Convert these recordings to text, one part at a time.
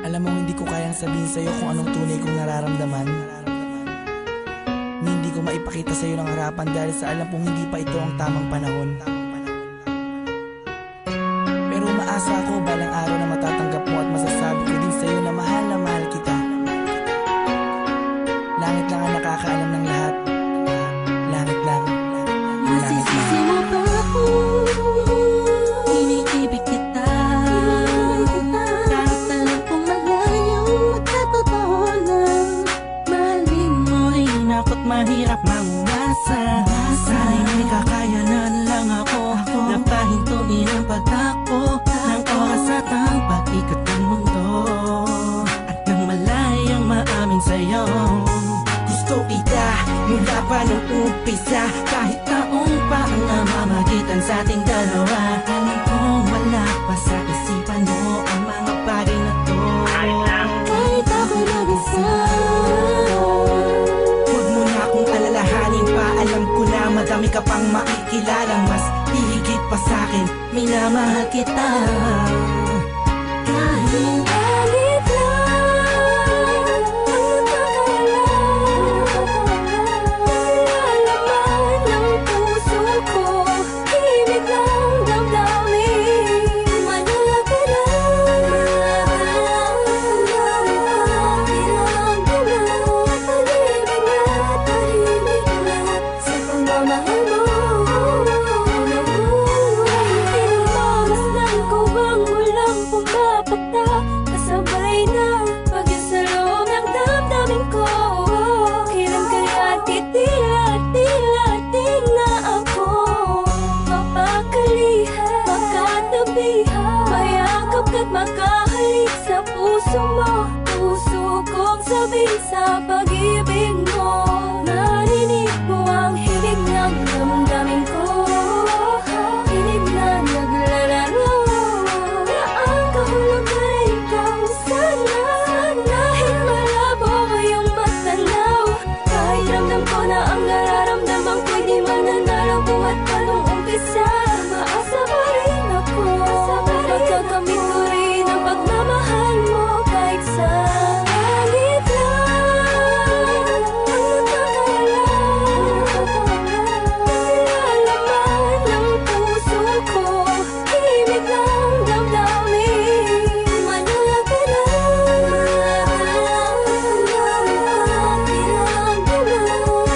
Alam mo, hindi ko kayang sabihin sa'yo kung anong tunay kong nararamdaman. Hindi ko maipakita sa'yo ng harapan dahil sa alam kong hindi pa ito ang tamang panahon. Pero umaasa ako balang araw na matatanggap mo at masasabi ko din sa'yo na mahal kita. Langit lang ang nakakaalam ng lahat. Langit lang. Masisisi mo ba ako? Iniibig kita. Kahit alam kong malayo at totoo lang. Mahalin mo rin ako't mahirap mangumasa. Sana'y may kakayanan lang ako na pahintuin ang pagtakbo ng oras at ang pag-ikot ng mundo. At nang malayang maamin sa'yo, gusto kita mula pa nung umpisa. Kahit taong pa ang namamagitan sa ating dalawa, alam kong wala pa sa isipan mo ang mga bagay na to. Kahit ako'y mag-isa, huwag mo na akong alalahanin pa. Alam ko na madami ka pang makikilalang mas hihigit pa sa'kin. Minamahal kita. Kahit langit lang ang nakakalaman ng puso ko, ibig lang damdamin. Manala ka lang, pag-ibig na tahimik lang sa pagmamahal mo. Pinagmamasdan ko bang walang pumapatak, kasabay na pag-isa loob ng damdamin ko. Kailan kaya titila-tila-ting na ako mapakalihan, makatabihan, mayakap ka't makahalik sa puso mo. Puso kong sabihin sa pag-ibig mo, narinig mo ang himig ng damdamin ko. Hinig na naglalaro na ang kahulugan ay ikaw sana. Dahil malabo ngayong matanaw, kahit ramdam ko na ang nararamdaman ko'y di mananalo. Buhat pa nung umpisa, maasa pa rin ako. Pagkakamit ko rin ang pagmamahal mo. Kahit sa langit lang ang nakakalaman ng puso ko, ibig lang damdamin. Manala ka lang,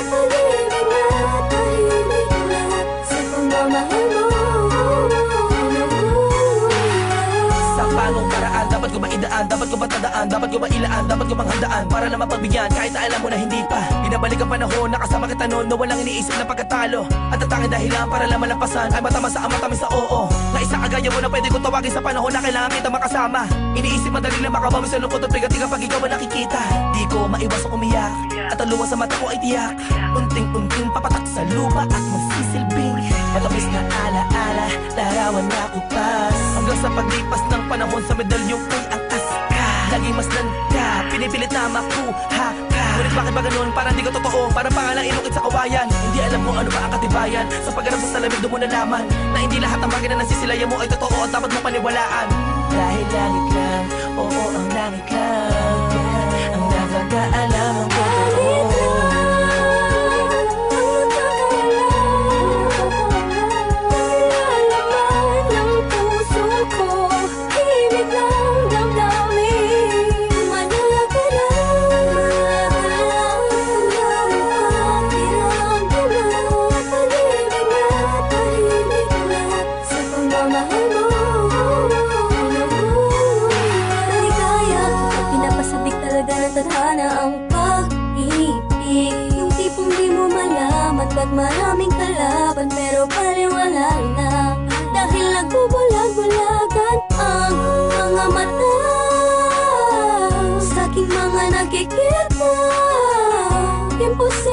pag-ibig na tahimik lang sa pagmamahal mo. Sa panong paraan, dapat ko ba idaan, dapat ko ba tandaan, dapat ko ba ilaan, dapat ko bang handaan para na mapagbigyan kahit na alam mo na hindi pa. Binabalik ang panahon, nakasama kita noon na walang iniisip na pagkatalo. At ang tanging dahilan para lang malampasan ay matamas sa matamis sa oo. Na isa kagaya mo na pwede ko tawagin sa panahon na kailangan kita makasama. Iniisip madali lang makabawi sa lungkot at bigat pag ikaw ang nakikita. Di ko maiwasang umiyak at ang luha sa mata ko ay tiyak. Unting-unting papatak sa lupa at magsisilbing matamis na ala-ala, larawan na kupas. Hanggang sa paglipas ng panahon sa medalyong ko'y angkas ka. Laging mas landa, pinipilit na makuha ka. Ngunit bakit ba ganun? Parang di ka totoo, parang pangalang ilukit sa kawayan. Hindi alam kung ano ba ang katibayan. Sa pagharap sa salamig doon mo nalaman na hindi lahat ng bagay na nasisilayan mo ay totoo at dapat mo paniwalaan. Dahil langit lang, oo ang langit lang ang nakakaalam ang totoo. Tadhana ang pag-ibig, yung tipong di mo malaman ba't maraming kalaban pero paliwala na. Dahil nagbubulag-bulagan ang mga mata sa aking mga nakikita. Imposible